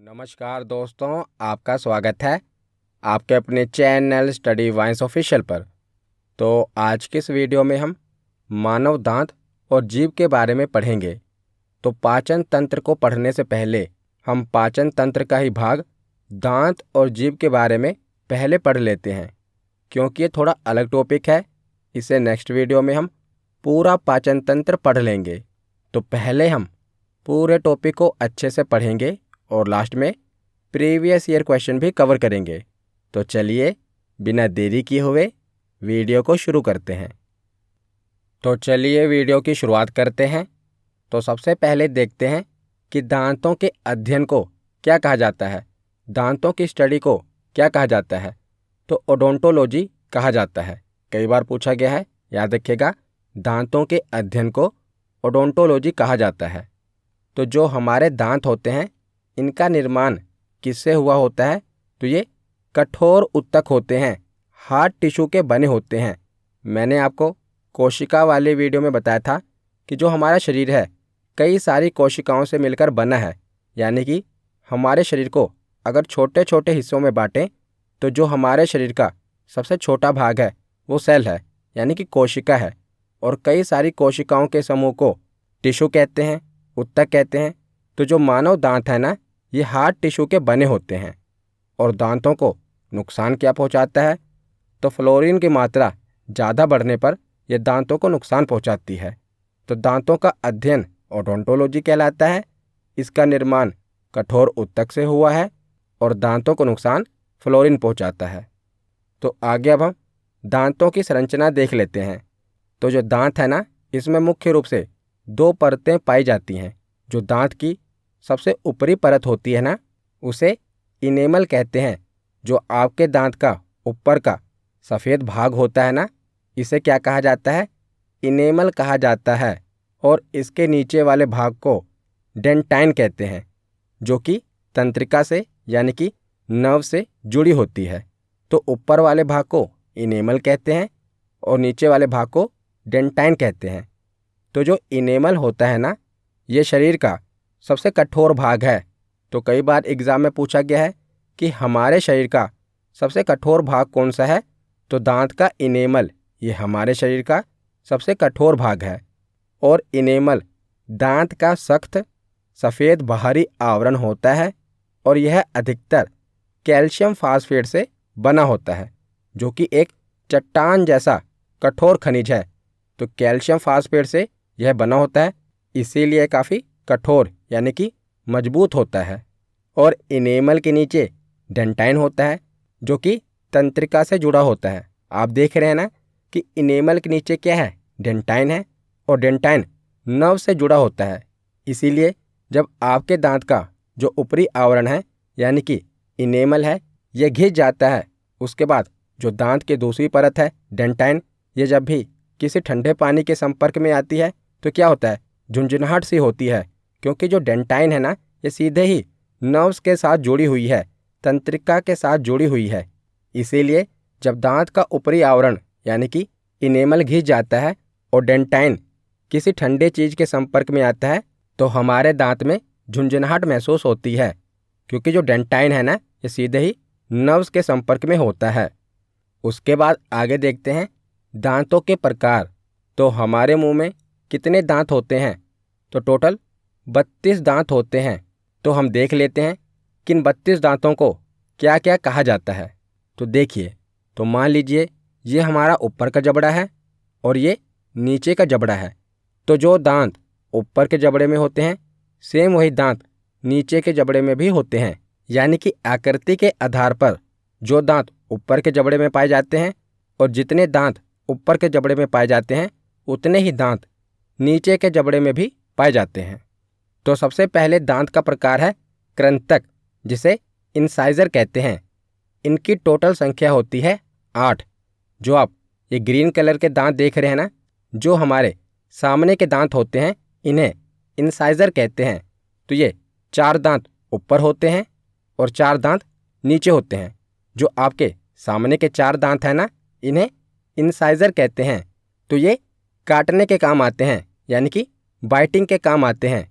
नमस्कार दोस्तों, आपका स्वागत है आपके अपने चैनल स्टडी वाइंस ऑफिशियल पर। तो आज के इस वीडियो में हम मानव दांत और जीभ के बारे में पढ़ेंगे। तो पाचन तंत्र को पढ़ने से पहले हम पाचन तंत्र का ही भाग दांत और जीभ के बारे में पहले पढ़ लेते हैं, क्योंकि ये थोड़ा अलग टॉपिक है। इसे नेक्स्ट वीडियो में हम पूरा पाचन तंत्र पढ़ लेंगे। तो पहले हम पूरे टॉपिक को अच्छे से पढ़ेंगे और लास्ट में प्रीवियस ईयर क्वेश्चन भी कवर करेंगे। तो चलिए बिना देरी किए हुए वीडियो को शुरू करते हैं। तो चलिए वीडियो की शुरुआत करते हैं। तो सबसे पहले देखते हैं कि दांतों के अध्ययन को क्या कहा जाता है, दांतों की स्टडी को क्या कहा जाता है। तो ओडोंटोलॉजी कहा जाता है। कई बार पूछा गया है, याद रखिएगा, दांतों के अध्ययन को ओडोंटोलॉजी कहा जाता है। तो जो हमारे दांत होते हैं, इनका निर्माण किससे हुआ होता है? तो ये कठोर उत्तक होते हैं, हार्ड टिश्यू के बने होते हैं। मैंने आपको कोशिका वाले वीडियो में बताया था कि जो हमारा शरीर है कई सारी कोशिकाओं से मिलकर बना है। यानी कि हमारे शरीर को अगर छोटे छोटे हिस्सों में बांटें तो जो हमारे शरीर का सबसे छोटा भाग है वो सेल है, यानी कि कोशिका है। और कई सारी कोशिकाओं के समूह को टिश्यू कहते हैं, उत्तक कहते हैं। तो जो मानव दांत है ना, ये हार्ड टिश्यू के बने होते हैं। और दांतों को नुकसान क्या पहुंचाता है? तो फ्लोरीन की मात्रा ज़्यादा बढ़ने पर यह दांतों को नुकसान पहुंचाती है। तो दांतों का अध्ययन ओडोंटोलॉजी कहलाता है। इसका निर्माण कठोर उत्तक से हुआ है और दांतों को नुकसान फ्लोरीन पहुंचाता है। तो आगे अब हम दांतों की संरचना देख लेते हैं। तो जो दांत है ना, इसमें मुख्य रूप से दो परतें पाई जाती हैं। जो दांत की सबसे ऊपरी परत होती है ना, उसे इनेमल कहते हैं। जो आपके दांत का ऊपर का सफ़ेद भाग होता है ना, इसे क्या कहा जाता है? इनेमल कहा जाता है। और इसके नीचे वाले भाग को डेंटाइन कहते हैं, जो कि तंत्रिका से यानी कि नर्व से जुड़ी होती है। तो ऊपर वाले भाग को इनेमल कहते हैं और नीचे वाले भाग को डेंटाइन कहते हैं। तो जो इनेमल होता है ना, ये शरीर का सबसे कठोर भाग है। तो कई बार एग्ज़ाम में पूछा गया है कि हमारे शरीर का सबसे कठोर भाग कौन सा है? तो दांत का इनेमल, ये हमारे शरीर का सबसे कठोर भाग है। और इनेमल दांत का सख्त सफ़ेद बाहरी आवरण होता है और यह अधिकतर कैल्शियम फास्फेट से बना होता है, जो कि एक चट्टान जैसा कठोर खनिज है। तो कैल्शियम फास्फेट से यह बना होता है, इसीलिए काफ़ी कठोर यानी कि मजबूत होता है। और इनेमल के नीचे डेंटाइन होता है, जो कि तंत्रिका से जुड़ा होता है। आप देख रहे हैं ना कि इनेमल के नीचे क्या है? डेंटाइन है। और डेंटाइन नर्व से जुड़ा होता है। इसीलिए जब आपके दांत का जो ऊपरी आवरण है यानी कि इनेमल है, यह घिस जाता है, उसके बाद जो दांत की दूसरी परत है डेंटाइन, ये जब भी किसी ठंडे पानी के संपर्क में आती है तो क्या होता है? झुंझुनाहट सी होती है, क्योंकि जो डेंटाइन है ना, ये सीधे ही नर्व्स के साथ जुड़ी हुई है, तंत्रिका के साथ जुड़ी हुई है। इसीलिए जब दांत का ऊपरी आवरण यानी कि इनेमल घिस जाता है और डेंटाइन किसी ठंडे चीज़ के संपर्क में आता है तो हमारे दांत में झुंझुनाहट महसूस होती है, क्योंकि जो डेंटाइन है ना, ये सीधे ही नर्व्स के संपर्क में होता है। उसके बाद आगे देखते हैं दांतों के प्रकार। तो हमारे मुंह में कितने दांत होते हैं? तो टोटल 32 दांत होते हैं। तो हम देख लेते हैं किन 32 दांतों को क्या क्या कहा जाता है। तो देखिए, तो मान लीजिए ये हमारा ऊपर का जबड़ा है और ये नीचे का जबड़ा है। तो जो दांत ऊपर के जबड़े में होते हैं, सेम वही दांत नीचे के जबड़े में भी होते हैं। यानी कि आकृति के आधार पर जो दांत ऊपर के जबड़े में पाए जाते हैं और जितने दांत ऊपर के जबड़े में पाए जाते हैं, उतने ही दांत नीचे के जबड़े में भी पाए जाते हैं। तो सबसे पहले दांत का प्रकार है कृंतक, जिसे इंसाइजर कहते हैं। इनकी टोटल संख्या होती है 8। जो आप ये ग्रीन कलर के दांत देख रहे हैं ना, जो हमारे सामने के दांत होते हैं, इन्हें इंसाइजर कहते हैं। तो ये 4 दांत ऊपर होते हैं और 4 दांत नीचे होते हैं। जो आपके सामने के 4 दांत हैं ना, इन्हें इंसाइजर कहते हैं। तो ये काटने के काम आते हैं, यानी कि बाइटिंग के काम आते हैं।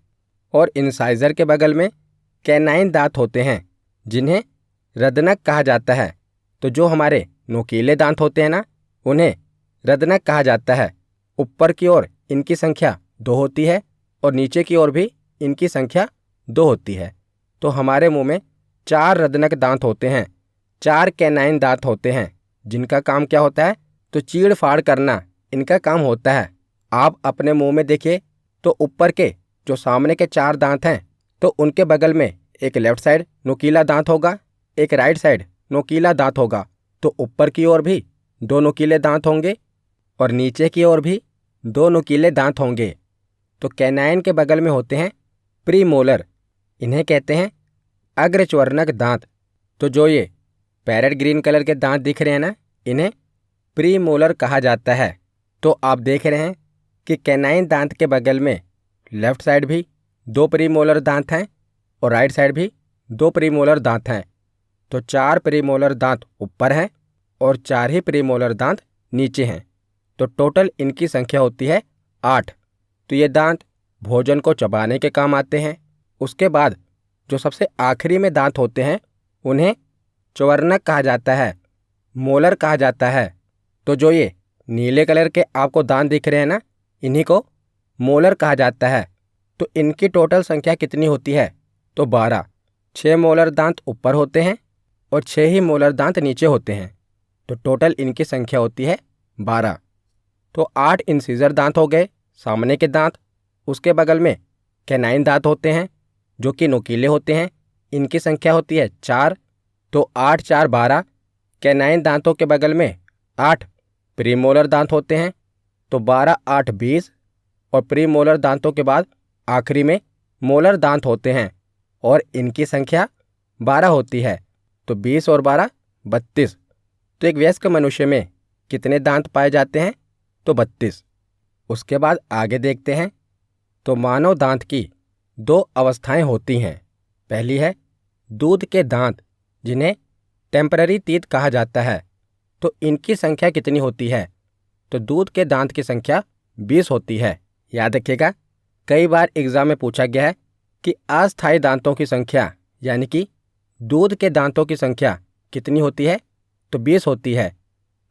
और इंसाइजर के बगल में कैनाइन दांत होते हैं जिन्हें रदनक कहा जाता है। तो जो हमारे नुकीले दांत होते हैं ना, उन्हें रदनक कहा जाता है। ऊपर की ओर इनकी संख्या 2 होती है और नीचे की ओर भी इनकी संख्या 2 होती है। तो हमारे मुंह में 4 रदनक दांत होते हैं, 4 कैनाइन दांत होते हैं जिनका काम क्या होता है, तो चीड़ फाड़ करना इनका काम होता है। आप अपने मुंह में देखिए तो ऊपर के जो सामने के 4 दांत हैं, तो उनके बगल में एक लेफ्ट साइड नुकीला दांत होगा, एक राइट साइड नुकीला दांत होगा। तो ऊपर की ओर भी 2 नुकीले दांत होंगे और नीचे की ओर भी 2 नुकीले दांत होंगे। तो कैनाइन के बगल में होते हैं प्रीमोलर, इन्हें कहते हैं अग्रच्वर्णक दांत। तो जो ये पैरेट ग्रीन कलर के दांत दिख रहे हैं ना, इन्हें प्रीमोलर कहा जाता है। तो आप देख रहे हैं कि कैनाइन दांत के बगल में लेफ्ट साइड भी 2 प्रीमोलर दांत हैं और राइट साइड भी 2 प्रीमोलर दांत हैं। तो 4 प्रीमोलर दांत ऊपर हैं और 4 ही प्रीमोलर दांत नीचे हैं। तो टोटल इनकी संख्या होती है 8। तो ये दांत भोजन को चबाने के काम आते हैं। उसके बाद जो सबसे आखिरी में दांत होते हैं उन्हें च्वर्णक कहा जाता है, मोलर कहा जाता है। तो जो ये नीले कलर के आपको दांत दिख रहे हैं ना, इन्हीं को मोलर कहा जाता है। तो इनकी टोटल संख्या कितनी होती है, तो 12। 6 मोलर दांत ऊपर होते हैं और 6 ही मोलर दांत नीचे होते हैं। तो टोटल इनकी संख्या होती है 12। तो 8 इंसिजर दांत हो गए सामने के दांत। उसके बगल में कैनाइन दांत होते हैं जो कि नुकीले होते हैं, इनकी संख्या होती है 4। तो 8 4 12। कैनाइन दांतों के बगल में 8 प्रीमोलर दांत होते हैं, तो 12 8 20। और प्रीमोलर दांतों के बाद आखिरी में मोलर दांत होते हैं और इनकी संख्या 12 होती है। तो 20 और 12 32। तो एक वयस्क मनुष्य में कितने दांत पाए जाते हैं, तो 32। उसके बाद आगे देखते हैं। तो मानव दांत की 2 अवस्थाएं होती हैं। पहली है दूध के दांत जिन्हें टेम्पररी टीथ कहा जाता है। तो इनकी संख्या कितनी होती है, तो दूध के दांत की संख्या 20 होती है। याद रखिएगा, कई बार एग्जाम में पूछा गया है कि अस्थायी दांतों की संख्या यानी कि दूध के दांतों की संख्या कितनी होती है, तो 20 होती है।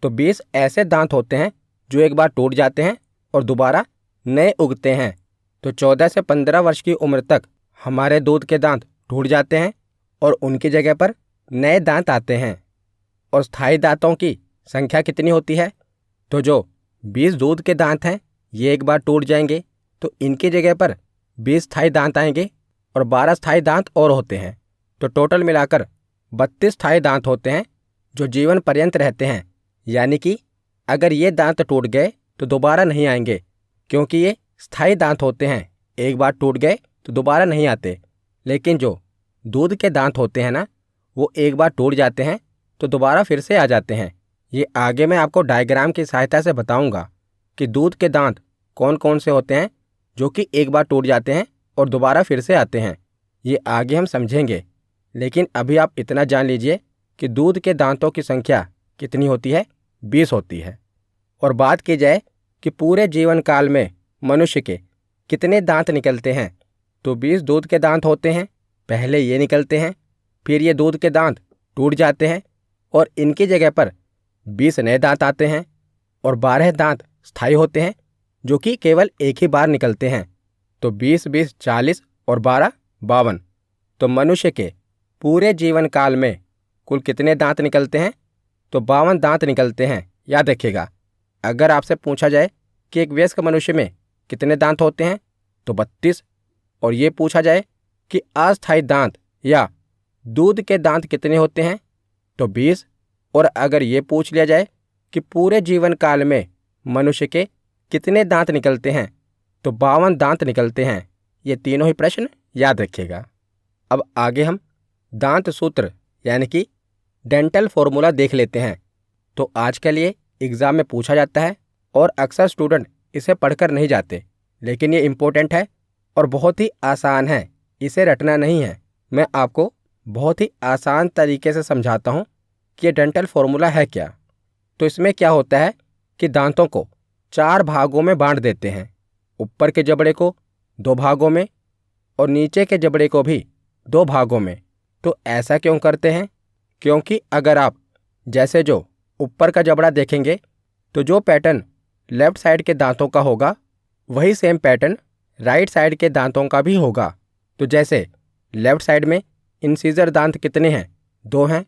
तो 20 ऐसे दांत होते हैं जो एक बार टूट जाते हैं और दोबारा नए उगते हैं। तो 14 से 15 वर्ष की उम्र तक हमारे दूध के दांत टूट जाते हैं और उनकी जगह पर नए दांत आते हैं। और स्थायी दांतों की संख्या कितनी होती है, तो जो 20 दूध के दांत हैं ये एक बार टूट जाएंगे तो इनकी जगह पर 20 स्थायी दांत आएंगे और 12 स्थायी दांत और होते हैं। तो टोटल मिलाकर 32 स्थायी दांत होते हैं जो जीवन पर्यंत रहते हैं। यानी कि अगर ये दांत टूट गए तो दोबारा नहीं आएंगे, क्योंकि ये स्थायी दांत होते हैं, एक बार टूट गए तो दोबारा नहीं आते। लेकिन जो दूध के दांत होते हैं ना, वो एक बार टूट जाते हैं तो दोबारा फिर से आ जाते हैं। ये आगे मैं आपको डायग्राम की सहायता से बताऊंगा कि दूध के दांत कौन कौन से होते हैं जो कि एक बार टूट जाते हैं और दोबारा फिर से आते हैं। ये आगे हम समझेंगे, लेकिन अभी आप इतना जान लीजिए कि दूध के दांतों की संख्या कितनी होती है, 20 होती है। और बात की जाए कि पूरे जीवन काल में मनुष्य के कितने दांत निकलते हैं, तो 20 दूध के दांत होते हैं। पहले ये निकलते हैं, फिर ये दूध के दांत टूट जाते हैं और इनकी जगह पर 20 नए दांत आते हैं और 12 दांत स्थायी होते हैं जो कि केवल एक ही बार निकलते हैं। तो 20 20 40 और 12 52। तो मनुष्य के पूरे जीवन काल में कुल कितने दांत निकलते हैं, तो 52 दांत निकलते हैं। याद रखिएगा, अगर आपसे पूछा जाए कि एक वयस्क मनुष्य में कितने दांत होते हैं, तो 32। और ये पूछा जाए कि अस्थायी दांत या दूध के दांत कितने होते हैं, तो 20। और अगर ये पूछ लिया जाए कि पूरे जीवन काल में मनुष्य के कितने दांत निकलते हैं, तो 52 दांत निकलते हैं। ये तीनों ही प्रश्न याद रखिएगा। अब आगे हम दांत सूत्र यानी कि डेंटल फॉर्मूला देख लेते हैं। तो आज के लिए एग्ज़ाम में पूछा जाता है और अक्सर स्टूडेंट इसे पढ़कर नहीं जाते, लेकिन ये इम्पोर्टेंट है और बहुत ही आसान है, इसे रटना नहीं है। मैं आपको बहुत ही आसान तरीके से समझाता हूँ कि ये डेंटल फॉर्मूला है क्या। तो इसमें क्या होता है कि दांतों को 4 भागों में बांट देते हैं। ऊपर के जबड़े को 2 भागों में और नीचे के जबड़े को भी दो भागों में। तो ऐसा क्यों करते हैं? क्योंकि अगर आप जैसे जो ऊपर का जबड़ा देखेंगे तो जो पैटर्न लेफ्ट साइड के दांतों का होगा वही सेम पैटर्न राइट साइड के दांतों का भी होगा। तो जैसे लेफ्ट साइड में इंसीजर दांत कितने हैं? 2 हैं।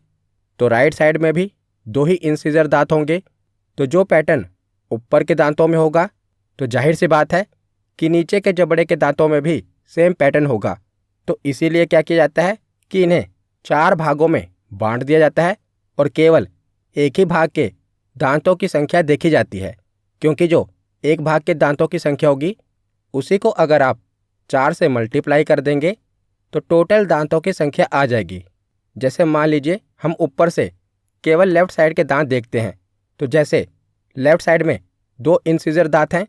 तो राइट साइड में भी 2 ही इंसीजर दांत होंगे। तो जो पैटर्न ऊपर के दांतों में होगा तो जाहिर सी बात है कि नीचे के जबड़े के दांतों में भी सेम पैटर्न होगा। तो इसीलिए क्या किया जाता है कि इन्हें 4 भागों में बांट दिया जाता है और केवल एक ही भाग के दांतों की संख्या देखी जाती है। क्योंकि जो एक भाग के दांतों की संख्या होगी उसी को अगर आप 4 से मल्टीप्लाई कर देंगे तो टोटल दांतों की संख्या आ जाएगी। जैसे मान लीजिए हम ऊपर से केवल लेफ्ट साइड के दांत देखते हैं। तो जैसे लेफ्ट साइड में 2 इंसीजर दांत हैं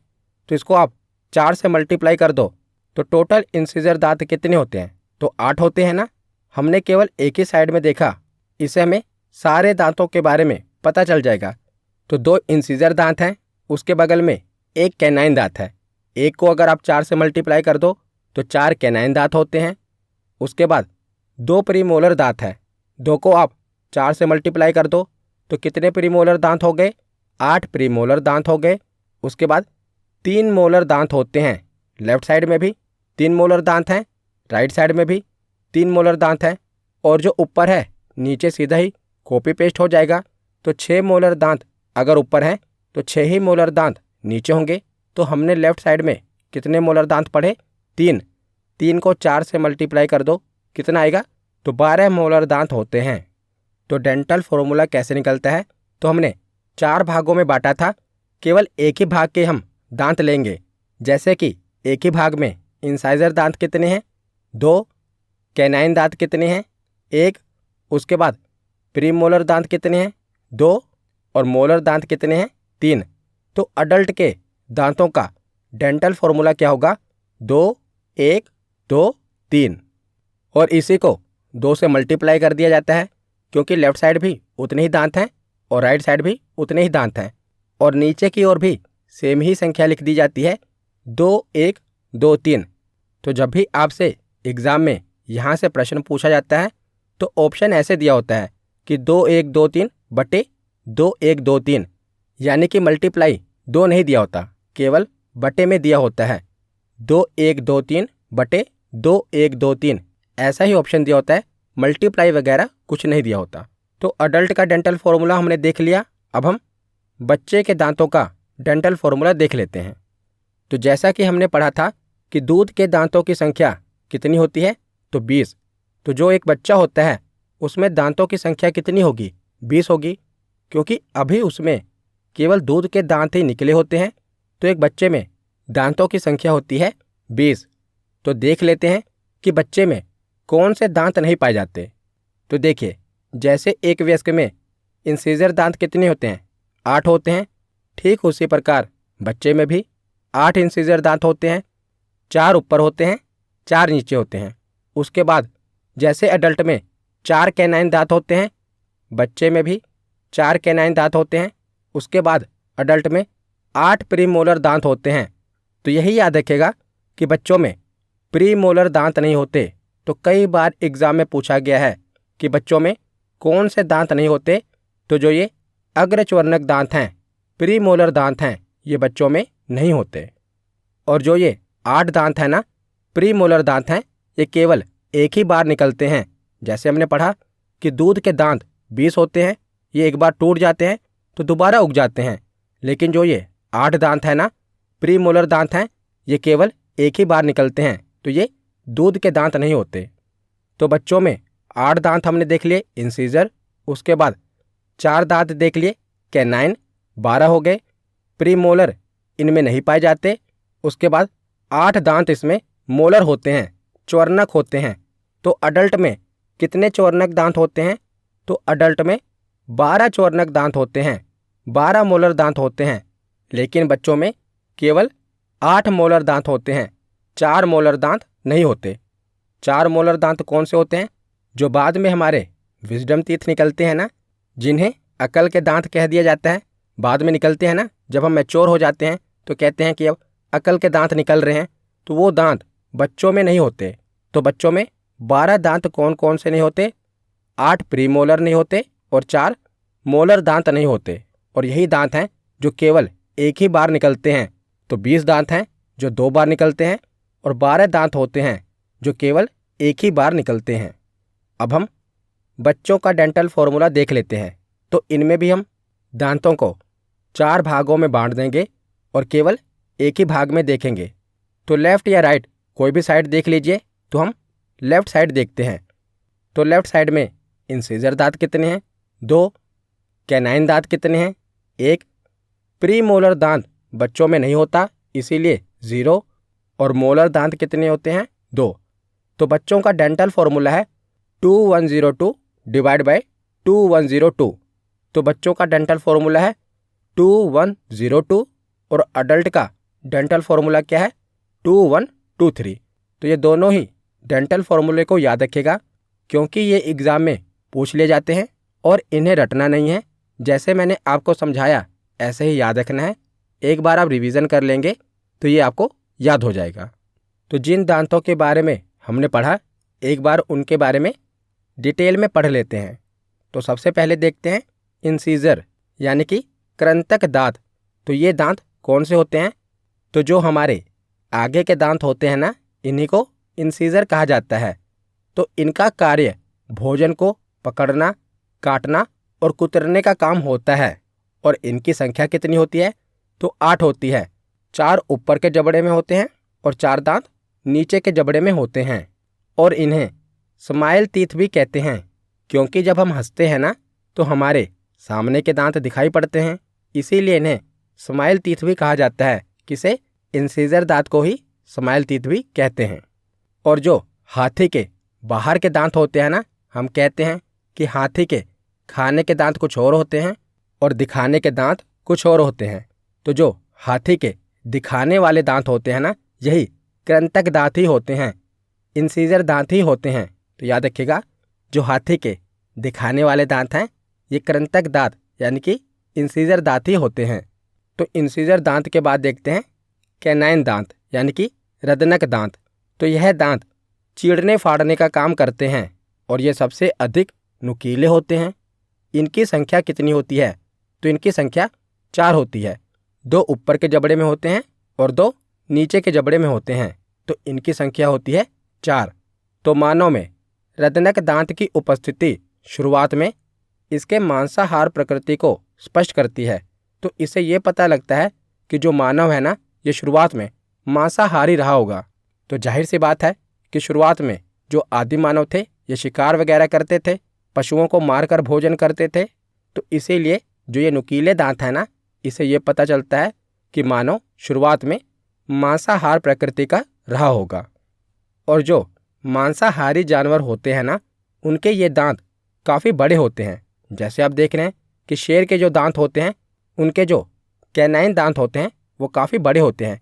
तो इसको आप 4 से मल्टीप्लाई कर दो तो टोटल इंसीजर दांत कितने होते हैं? तो 8 होते हैं ना। हमने केवल एक ही साइड में देखा, इससे हमें सारे दांतों के बारे में पता चल जाएगा। तो 2 इंसीजर दांत हैं, उसके बगल में एक कैनाइन दांत है। एक को अगर आप 4 से मल्टीप्लाई कर दो तो 4 कैनाइन दांत होते हैं। उसके बाद 2 प्रीमोलर दांत है, 2 को आप 4 से मल्टीप्लाई कर दो तो कितने प्रीमोलर दांत हो गए? 8 प्रीमोलर दांत हो गए। उसके बाद 3 मोलर दांत होते हैं, लेफ्ट साइड में भी 3 मोलर दांत हैं, राइट साइड में भी 3 मोलर दांत हैं। और जो ऊपर है नीचे सीधा ही कॉपी पेस्ट हो जाएगा। तो 6 मोलर दांत अगर ऊपर हैं तो 6 ही मोलर दांत नीचे होंगे। तो हमने लेफ्ट साइड में कितने मोलर दांत पढ़े? 3। 3 को 4 से मल्टीप्लाई कर दो, कितना आएगा? तो 12 मोलर दांत होते हैं। तो डेंटल फॉर्मूला कैसे निकलता है? तो हमने 4 भागों में बांटा था, केवल एक ही भाग के हम दांत लेंगे। जैसे कि एक ही भाग में इंसाइजर दांत कितने हैं? 2। कैनाइन दांत कितने हैं? 1। उसके बाद प्रीमोलर दांत कितने हैं? 2। और मोलर दांत कितने हैं? 3। तो अडल्ट के दांतों का डेंटल फॉर्मूला क्या होगा? 2 1 2 3। और इसी को 2 से मल्टीप्लाई कर दिया जाता है क्योंकि लेफ्ट साइड भी उतने ही दांत हैं और राइट साइड भी उतने ही दांत हैं। और नीचे की ओर भी सेम ही संख्या लिख दी जाती है, 2 1 2 3। तो जब भी आपसे एग्ज़ाम में यहाँ से प्रश्न पूछा जाता है तो ऑप्शन ऐसे दिया होता है कि 2 1 2 3 बटे 2 1 2 3, यानी कि मल्टीप्लाई 2 नहीं दिया होता, केवल बटे में दिया होता है। 2 1 2 3 बटे 2 1 2 3 ऐसा ही ऑप्शन दिया होता है, मल्टीप्लाई वगैरह कुछ नहीं दिया होता। तो अडल्ट का डेंटल फॉर्मूला हमने देख लिया। अब हम बच्चे के दांतों का डेंटल फॉर्मूला देख लेते हैं। तो जैसा कि हमने पढ़ा था कि दूध के दांतों की संख्या कितनी होती है? तो 20। तो जो एक बच्चा होता है उसमें दांतों की संख्या कितनी होगी? 20 होगी, क्योंकि अभी उसमें केवल दूध के दांत ही निकले होते हैं। तो एक बच्चे में दांतों की संख्या होती है 20। तो देख लेते हैं कि बच्चे में कौन से दांत नहीं पाए जाते। तो देखिए, जैसे एक वयस्क में इंसीजर दांत कितने होते हैं? 8 होते हैं। ठीक उसी प्रकार बच्चे में भी 8 इंसीजर दांत होते हैं। 4 ऊपर होते हैं, 4 नीचे होते हैं। उसके बाद जैसे अडल्ट में 4 कैनाइन दांत होते हैं, बच्चे में भी 4 कैनाइन दांत होते हैं। उसके बाद अडल्ट में 8 प्रीमोलर दांत होते हैं। तो यही याद रखेगा कि बच्चों में प्रीमोलर दांत नहीं होते। तो कई बार एग्जाम में पूछा गया है कि बच्चों में कौन से दांत नहीं होते? तो जो ये अग्रच्वर्णक दांत हैं, प्रीमोलर दांत हैं, ये बच्चों में नहीं होते। और जो ये 8 दांत हैं ना, प्रीमोलर दांत हैं, ये केवल एक ही बार निकलते हैं। जैसे हमने पढ़ा कि दूध के दांत 20 होते हैं, ये एक बार टूट जाते हैं तो दोबारा उग जाते हैं। लेकिन जो ये 8 दांत हैं ना, प्रीमोलर दांत हैं, ये केवल एक ही बार निकलते हैं। तो ये दूध के दांत नहीं होते। तो बच्चों में 8 दांत हमने देख लिए इंसीजर, उसके बाद 4 दांत देख लिए कैनाइन, 12 हो गए। प्रीमोलर इनमें नहीं पाए जाते। उसके बाद 8 दांत इसमें मोलर होते हैं, च्वर्णक होते हैं। तो अडल्ट में कितने च्वर्णक दांत होते हैं? तो अडल्ट में 12 च्वर्णक दांत होते हैं, 12 मोलर दांत होते हैं। लेकिन बच्चों में केवल 8 मोलर दांत होते हैं, 4 मोलर दांत नहीं होते। 4 मोलर दांत कौन से होते हैं? जो बाद में हमारे विजडम टीथ निकलते हैं ना, जिन्हें अकल के दांत कह दिया जाता है, बाद में निकलते हैं ना। जब हम मैच्योर हो जाते हैं तो कहते हैं कि अब अकल के दांत निकल रहे हैं, तो वो दांत बच्चों में नहीं होते। तो बच्चों में 12 दांत कौन कौन से नहीं होते? 8 प्रीमोलर नहीं होते और 4 मोलर दांत नहीं होते, और यही दांत हैं जो केवल एक ही बार निकलते हैं। तो 20 दांत हैं जो 2 बार निकलते हैं, और 12 दांत होते हैं जो केवल एक ही बार निकलते हैं। अब हम बच्चों का डेंटल फॉर्मूला देख लेते हैं। तो इनमें भी हम दांतों को 4 भागों में बांट देंगे और केवल एक ही भाग में देखेंगे। तो लेफ़्ट या राइट कोई भी साइड देख लीजिए। तो हम लेफ़्ट साइड देखते हैं। तो लेफ़्ट साइड में इंसिजर दांत कितने हैं? 2। कैनाइन दांत कितने हैं? 1। प्री मोलर दांत बच्चों में नहीं होता, इसीलिए 0। और मोलर दांत कितने होते हैं? 2। तो बच्चों का डेंटल फॉर्मूला है 2102 डिवाइड बाय 2102। तो बच्चों का डेंटल फॉर्मूला है 2102, और अडल्ट का डेंटल फॉर्मूला क्या है? 2123। तो ये दोनों ही डेंटल फॉर्मूले को याद रखिएगा, क्योंकि ये एग्ज़ाम में पूछ लिए जाते हैं और इन्हें रटना नहीं है। जैसे मैंने आपको समझाया ऐसे ही याद रखना है। एक बार आप रिवीजन कर लेंगे तो ये आपको याद हो जाएगा। तो जिन दांतों के बारे में हमने पढ़ा, एक बार उनके बारे में डिटेल में पढ़ लेते हैं। तो सबसे पहले देखते हैं इंसीजर यानी कि कृंतक दांत। तो ये दांत कौन से होते हैं? तो जो हमारे आगे के दांत होते हैं ना, इन्हीं को इंसीजर कहा जाता है। तो इनका कार्य भोजन को पकड़ना, काटना और कुतरने का काम होता है। और इनकी संख्या कितनी होती है? तो 8 होती है। 4 ऊपर के जबड़े में होते हैं और 4 दांत नीचे के जबड़े में होते हैं। और इन्हें स्माइल टीथ भी कहते हैं, क्योंकि जब हम हंसते हैं ना तो हमारे सामने के दांत दिखाई पड़ते हैं, इसीलिए इन्हें स्माइल टीथ भी कहा जाता है। किसे? इंसीजर दांत को ही स्माइल टीथ भी कहते हैं। और जो हाथी के बाहर के दांत होते हैं ना, हम कहते हैं कि हाथी के खाने के दांत कुछ और होते हैं और दिखाने के दांत कुछ और होते हैं। तो जो हाथी के दिखाने वाले दांत होते हैं ना, यही कृंतक दांत ही होते हैं, इंसीजर दांत ही होते हैं। तो याद रखिएगा, जो हाथी के दिखाने वाले दांत हैं ये कृंतक दांत यानी कि इंसीजर दांत ही होते हैं। तो इंसीजर दांत के बाद देखते हैं कैनाइन दांत यानी कि रदनक दांत। तो यह दांत चीरने फाड़ने का काम करते हैं और ये सबसे अधिक नुकीले होते हैं। इनकी संख्या कितनी होती है? तो इनकी संख्या 4 होती है। 2 ऊपर के जबड़े में होते हैं और 2 नीचे के जबड़े में होते हैं। तो इनकी संख्या होती है 4। तो मानव में रदनक दांत की उपस्थिति शुरुआत में इसके मांसाहार प्रकृति को स्पष्ट करती है। तो इससे ये पता लगता है कि जो मानव है ना, ये शुरुआत में मांसाहारी रहा होगा। तो जाहिर सी बात है कि शुरुआत में जो आदि मानव थे ये शिकार वगैरह करते थे, पशुओं को मारकर भोजन करते थे। तो इसीलिए जो ये नुकीले दांत हैं ना, इससे ये पता चलता है कि मानव शुरुआत में मांसाहार प्रकृति का रहा होगा। और जो मांसाहारी जानवर होते हैं ना, उनके ये दांत काफ़ी बड़े होते हैं। जैसे आप देख रहे हैं कि शेर के जो दांत होते हैं, उनके जो कैनाइन दांत होते हैं वो काफ़ी बड़े होते हैं।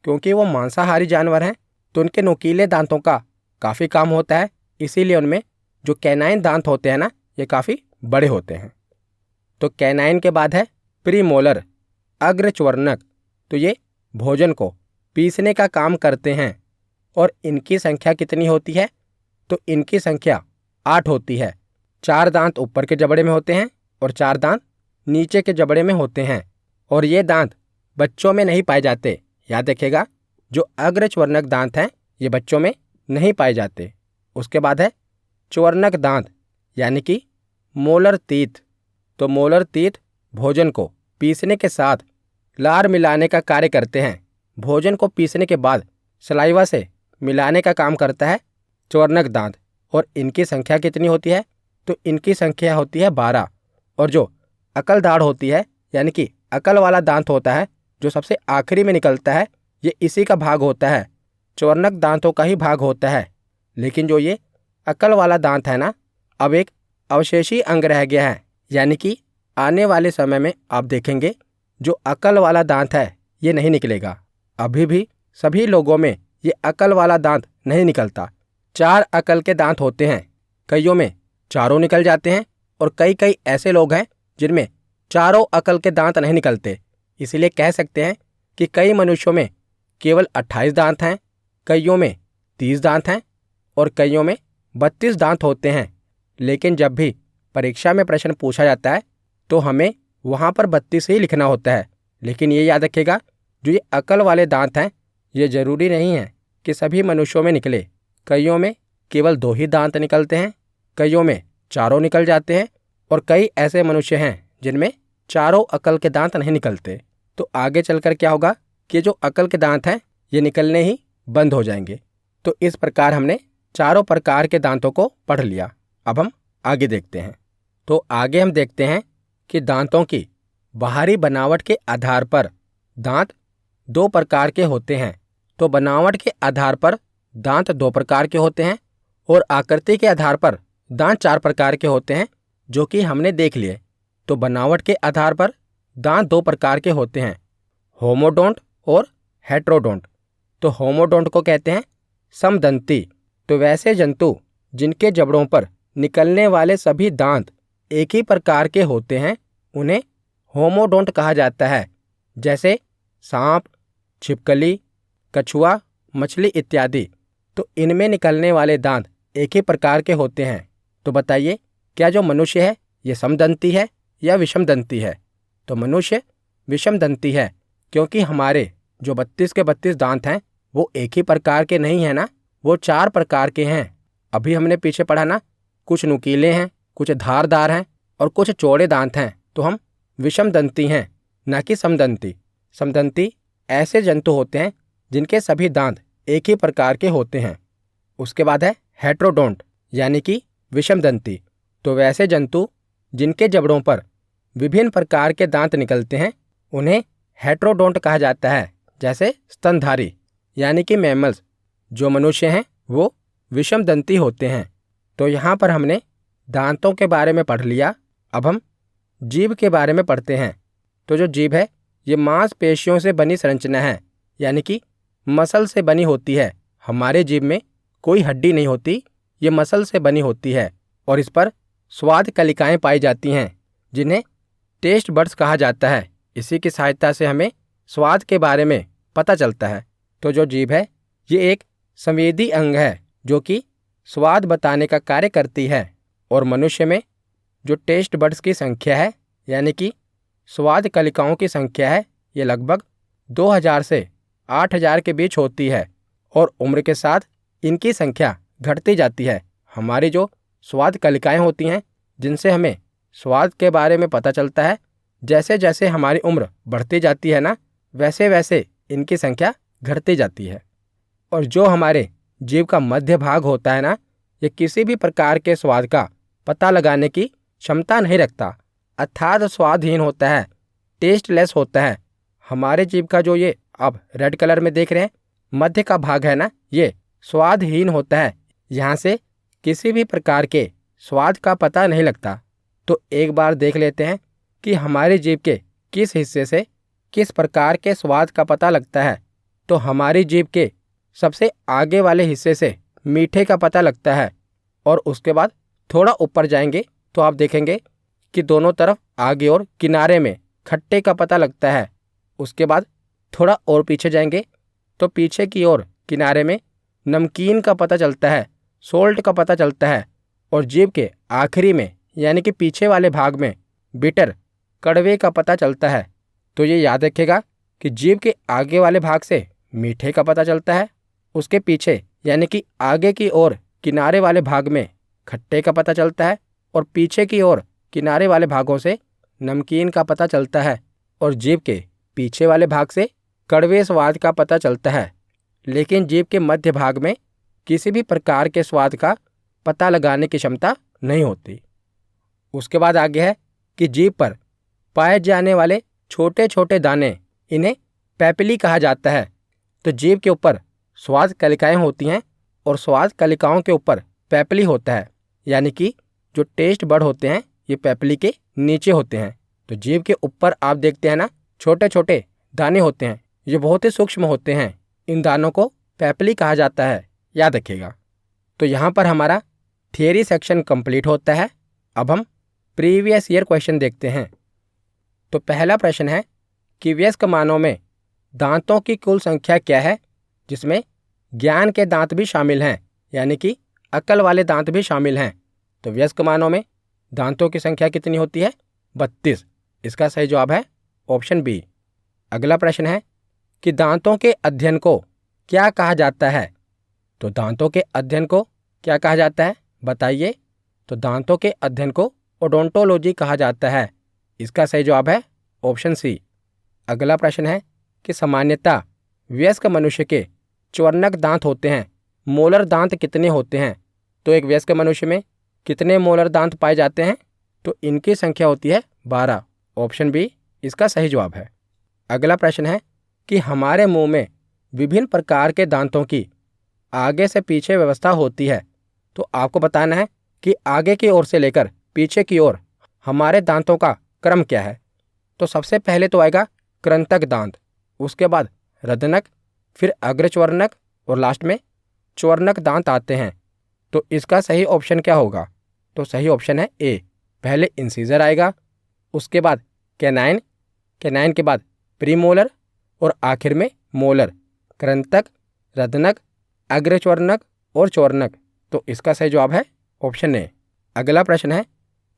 क्योंकि वो मांसाहारी जानवर हैं तो उनके नुकीले दांतों का काफ़ी काम होता है, इसीलिए उनमें जो कैनाइन दांत होते हैं ना, ये काफ़ी बड़े होते हैं। तो कैनाइन के बाद है प्रीमोलर अग्रच्वर्णक। तो ये भोजन को पीसने का काम करते हैं और इनकी संख्या कितनी होती है? तो इनकी संख्या 8 होती है। 4 दांत ऊपर के जबड़े में होते हैं और 4 दांत नीचे के जबड़े में होते हैं। और ये दांत बच्चों में नहीं पाए जाते। याद रखिएगा, जो अग्रच्वर्णक दांत हैं ये बच्चों में नहीं पाए जाते। उसके बाद है च्वर्णक दांत यानी कि मोलर टीथ। तो मोलर टीथ भोजन को पीसने के साथ लार मिलाने का कार्य करते हैं। भोजन को पीसने के बाद सलाइवा से मिलाने का काम करता है च्वर्णक दांत। और इनकी संख्या कितनी होती है? तो इनकी संख्या होती है 12। और जो अकल दाढ़ होती है यानी कि अकल वाला दांत होता है जो सबसे आखिरी में निकलता है, ये इसी का भाग होता है, च्वर्णक दांतों का ही भाग होता है। लेकिन जो ये अकल वाला दांत है ना, अब एक अवशेषी अंग रह गया है। यानी कि आने वाले समय में आप देखेंगे जो अकल वाला दांत है ये नहीं निकलेगा। अभी भी सभी लोगों में ये अकल वाला दांत नहीं निकलता। 4 अकल के दांत होते हैं, कईयों में चारों निकल जाते हैं और कई ऐसे लोग हैं जिनमें चारों अकल के दांत नहीं निकलते। इसीलिए कह सकते हैं कि कई मनुष्यों में केवल 28 दांत हैं, कईयों में 30 दांत हैं और कईयों में 32 दांत होते हैं, लेकिन जब भी परीक्षा में प्रश्न पूछा जाता है तो हमें वहाँ पर 32 ही लिखना होता है। लेकिन ये याद रखिएगा, जो ये अकल वाले दांत हैं ये ज़रूरी नहीं है कि सभी मनुष्यों में निकले। कईयों में केवल 2 ही दांत निकलते हैं, कईयों में चारों निकल जाते हैं, और कई ऐसे मनुष्य हैं जिनमें चारों अकल के दांत नहीं निकलते। तो आगे चलकर क्या होगा कि जो अकल के दांत हैं ये निकलने ही बंद हो जाएंगे। तो इस प्रकार हमने चारों प्रकार के दांतों को पढ़ लिया। अब हम आगे देखते हैं। तो आगे हम देखते हैं कि दांतों की बाहरी बनावट के आधार पर दांत 2 प्रकार के होते हैं। तो बनावट के आधार पर दांत 2 प्रकार के होते हैं और आकृति के आधार पर दांत 4 प्रकार के होते हैं, जो कि हमने देख लिए। तो बनावट के आधार पर दांत 2 प्रकार के होते हैं, होमोडोंट और हेट्रोडोंट। तो होमोडोंट को कहते हैं समदंती। तो वैसे जंतु जिनके जबड़ों पर निकलने वाले सभी दांत एक ही प्रकार के होते हैं उन्हें होमोडोंट कहा जाता है, जैसे सांप, छिपकली, कछुआ, मछली इत्यादि। तो इनमें निकलने वाले दांत एक ही प्रकार के होते हैं। तो बताइए, क्या जो मनुष्य है ये समदंती है या विषमदंती है? तो मनुष्य विषमदंती है, क्योंकि हमारे जो 32 के 32 दांत हैं वो एक ही प्रकार के नहीं है ना, वो 4 प्रकार के हैं। अभी हमने पीछे पढ़ा ना, कुछ नुकीले हैं, कुछ धारदार हैं और कुछ चौड़े दांत हैं। तो हम विषमदंती हैं, ना कि समदंती। समदंती ऐसे जंतु होते हैं जिनके सभी दांत एक ही प्रकार के होते हैं। उसके बाद है हेट्रोडोंट, यानी कि विषमदंती। तो वैसे जंतु जिनके जबड़ों पर विभिन्न प्रकार के दांत निकलते हैं उन्हें हेट्रोडोंट कहा जाता है, जैसे स्तनधारी यानी कि मैमल्स। जो मनुष्य हैं वो विषमदंती होते हैं। तो यहाँ पर हमने दांतों के बारे में पढ़ लिया। अब हम जीभ के बारे में पढ़ते हैं। तो जो जीभ है ये मांसपेशियों से बनी संरचना है, यानी कि मसल से बनी होती है। हमारे जीभ में कोई हड्डी नहीं होती, ये मसल से बनी होती है और इस पर स्वाद कलिकाएं पाई जाती हैं, जिन्हें टेस्ट बड्स कहा जाता है। इसी की सहायता से हमें स्वाद के बारे में पता चलता है। तो जो जीभ है ये एक संवेदी अंग है जो कि स्वाद बताने का कार्य करती है। और मनुष्य में जो टेस्ट बड्स की संख्या है, यानी कि स्वाद कलिकाओं की संख्या है, ये लगभग 2000 से 8000 के बीच होती है और उम्र के साथ इनकी संख्या घटती जाती है। हमारी जो स्वाद कलिकाएं होती हैं जिनसे हमें स्वाद के बारे में पता चलता है, जैसे जैसे हमारी उम्र बढ़ती जाती है ना, वैसे वैसे इनकी संख्या घटती जाती है। और जो हमारे जीभ का मध्य भाग होता है ना, ये किसी भी प्रकार के स्वाद का पता लगाने की क्षमता नहीं रखता, अर्थात स्वादहीन होता है, टेस्टलेस होता है। हमारे जीभ का जो ये अब रेड कलर में देख रहे हैं मध्य का भाग है ना, ये स्वादहीन होता है, यहाँ से किसी भी प्रकार के स्वाद का पता नहीं लगता। तो एक बार देख लेते हैं कि हमारी जीभ के किस हिस्से से किस प्रकार के स्वाद का पता लगता है। तो हमारी जीभ के सबसे आगे वाले हिस्से से मीठे का पता लगता है और उसके बाद थोड़ा ऊपर जाएंगे तो आप देखेंगे कि दोनों तरफ आगे और किनारे में खट्टे का पता लगता है। उसके बाद थोड़ा और पीछे जाएंगे तो पीछे की ओर किनारे में नमकीन का पता चलता है, सोल्ट का पता चलता है और जीभ के आखिरी में यानी कि पीछे वाले भाग में बिटर, कड़वे का पता चलता है। तो ये याद रखिएगा कि जीभ के आगे वाले भाग से मीठे का पता चलता है, उसके पीछे यानी कि आगे की ओर किनारे वाले भाग में खट्टे का पता चलता है और पीछे की ओर किनारे वाले भागों से नमकीन का पता चलता है और जीभ के पीछे वाले भाग से कड़वे स्वाद का पता चलता है। लेकिन जीभ के मध्य भाग में किसी भी प्रकार के स्वाद का पता लगाने की क्षमता नहीं होती। उसके बाद आगे है कि जीभ पर पाए जाने वाले छोटे छोटे दाने, इन्हें पैपिली कहा जाता है। तो जीभ के ऊपर स्वाद कलिकाएं होती हैं और स्वाद कलिकाओं के ऊपर पैपिली होता है, यानी कि जो टेस्ट बड होते हैं ये पैपिली के नीचे होते हैं। तो जीभ के ऊपर आप देखते हैं ना, छोटे छोटे दाने होते हैं, ये बहुत ही सूक्ष्म होते हैं। इन दानों को पैपिली कहा जाता है, याद रखिएगा। तो यहाँ पर हमारा थियरी सेक्शन कंप्लीट होता है। अब हम प्रीवियस ईयर क्वेश्चन देखते हैं। तो पहला प्रश्न है कि वयस्क मानव में दांतों की कुल संख्या क्या है, जिसमें ज्ञान के दांत भी शामिल हैं, यानी कि अक्ल वाले दांत भी शामिल हैं। तो वयस्क मानव में दांतों की संख्या कितनी होती है? 32। इसका सही जवाब है ऑप्शन बी। अगला प्रश्न है कि दांतों के अध्ययन को क्या कहा जाता है? तो दांतों के अध्ययन को क्या कहा जाता है, बताइए। तो दांतों के अध्ययन को ओडोंटोलॉजी कहा जाता है। इसका सही जवाब है ऑप्शन सी। अगला प्रश्न है कि सामान्यतः वयस्क मनुष्य के च्वर्णक दांत होते हैं, मोलर दांत कितने होते हैं? तो एक वयस्क मनुष्य में कितने मोलर दांत पाए जाते हैं? तो इनकी संख्या होती है 12। ऑप्शन बी इसका सही जवाब है। अगला प्रश्न है कि हमारे मुंह में विभिन्न प्रकार के दांतों की आगे से पीछे व्यवस्था होती है। तो आपको बताना है कि आगे की ओर से लेकर पीछे की ओर हमारे दांतों का क्रम क्या है। तो सबसे पहले तो आएगा कृंतक दांत, उसके बाद रदनक, फिर अग्रच्वर्णक और लास्ट में च्वर्णक दांत आते हैं। तो इसका सही ऑप्शन क्या होगा? तो सही ऑप्शन है ए। पहले इंसीजर आएगा, उसके बाद कैनाइन, कैनाइन के बाद प्रीमोलर और आखिर में मोलर। कृंतक, रदनक, अग्रच्वर्णक और च्वर्णक। तो इसका सही जवाब है ऑप्शन ए। अगला प्रश्न है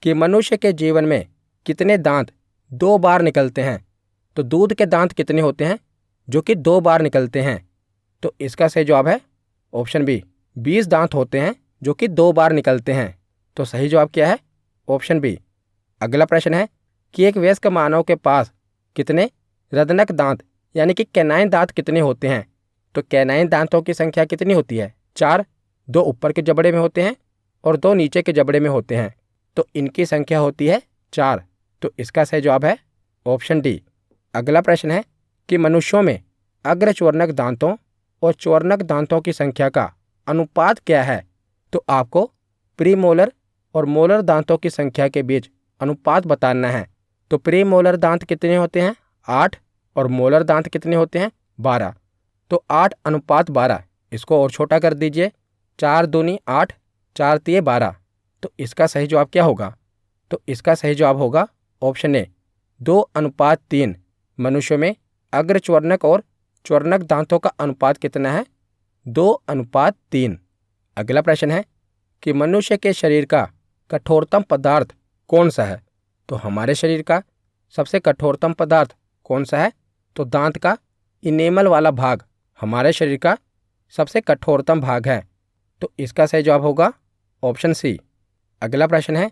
कि मनुष्य के जीवन में कितने दांत 2 बार निकलते हैं? तो दूध के दांत कितने होते हैं जो कि 2 बार निकलते हैं? तो इसका सही जवाब है ऑप्शन बी। 20 दांत होते हैं जो कि 2 बार निकलते हैं। तो सही जवाब क्या है? Option B. अगला प्रश्न है कि एक वयस्क मानव के पास कितने रदनक दांत यानी कि कैनाइन दांत कितने होते हैं? तो कैनाइन दांतों की संख्या कितनी होती है? 4। 2 ऊपर के जबड़े में होते हैं और 2 नीचे के जबड़े में होते हैं। तो इनकी संख्या होती है 4। तो इसका सही जवाब है ऑप्शन डी। अगला प्रश्न है कि मनुष्यों में अग्रच्वर्णक दांतों और च्वर्णक दांतों की संख्या का अनुपात क्या है? तो आपको प्रीमोलर और मोलर दांतों की संख्या के बीच अनुपात बताना है। तो प्रीमोलर दांत कितने होते हैं? 8 और मोलर दांत कितने होते हैं? 12। तो 8:12। इसको और छोटा कर दीजिए, 4 दूनी 8, 4 तिये 12। तो इसका सही जवाब क्या होगा? तो इसका सही जवाब होगा ऑप्शन ए 2:3। मनुष्य में अग्रच्वर्णक और च्वर्णक दांतों का अनुपात कितना है? 2:3। अगला प्रश्न है कि मनुष्य के शरीर का कठोरतम पदार्थ कौन सा है? तो हमारे शरीर का सबसे कठोरतम पदार्थ कौन सा है? तो दांत का इनेमल वाला भाग हमारे शरीर का सबसे कठोरतम भाग है। तो इसका सही जवाब होगा ऑप्शन सी। अगला प्रश्न है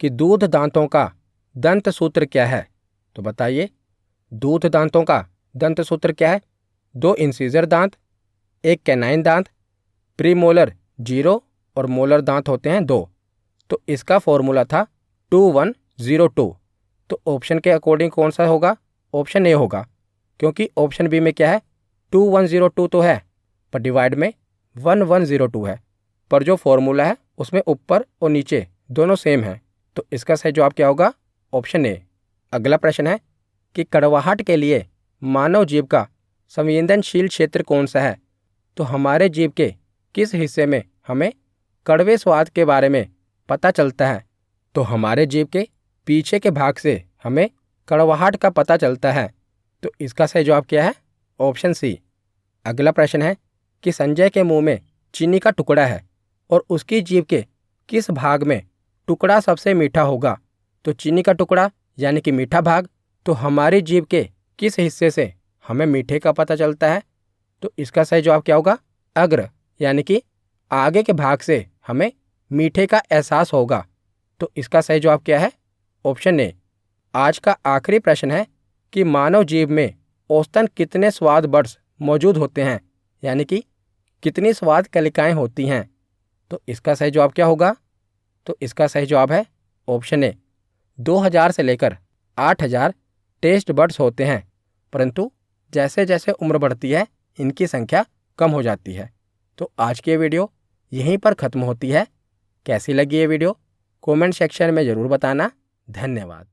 कि दूध दांतों का दंत सूत्र क्या है? तो बताइए, दूध दांतों का दंत सूत्र क्या है? 2 इंसीजर दांत, 1 कैनाइन दांत, प्रीमोलर 0 और मोलर दांत होते हैं 2। तो इसका फॉर्मूला था 2102। तो ऑप्शन के अकॉर्डिंग कौन सा होगा? ऑप्शन ए होगा, क्योंकि ऑप्शन बी में क्या है? 2102 तो है पर डिवाइड में 1102 है, पर जो फॉर्मूला है उसमें ऊपर और नीचे दोनों सेम है। तो इसका सही जवाब क्या होगा? Option A. अगला प्रश्न है कि कड़वाहट के लिए मानव जीभ का संवेदनशील क्षेत्र कौन सा है? तो हमारे जीभ के किस हिस्से में हमें कड़वे स्वाद के बारे में पता चलता है? तो हमारे जीभ के पीछे के भाग से हमें कड़वाहट का पता चलता है। तो इसका सही जवाब क्या है? Option C. अगला प्रश्न है कि संजय के मुंह में चीनी का टुकड़ा है और उसकी जीभ के किस भाग में टुकड़ा सबसे मीठा होगा? तो चीनी का टुकड़ा यानी कि मीठा भाग। तो हमारी जीभ के किस हिस्से से हमें मीठे का पता चलता है? तो इसका सही जवाब क्या होगा? अग्र यानी कि आगे के भाग से हमें मीठे का एहसास होगा। तो इसका सही जवाब क्या है? Option A. आज का आखिरी प्रश्न है कि मानव जीभ में औसतन कितने स्वाद बड्स मौजूद होते हैं, यानी कि कितनी स्वाद कलिकाएं होती हैं? तो इसका सही जवाब क्या होगा? तो इसका सही जवाब है ऑप्शन ए। 2000 से लेकर 8000 टेस्ट बड्स होते हैं, परंतु जैसे जैसे उम्र बढ़ती है इनकी संख्या कम हो जाती है। तो आज की ये वीडियो यहीं पर ख़त्म होती है। कैसी लगी ये वीडियो कमेंट सेक्शन में ज़रूर बताना। धन्यवाद।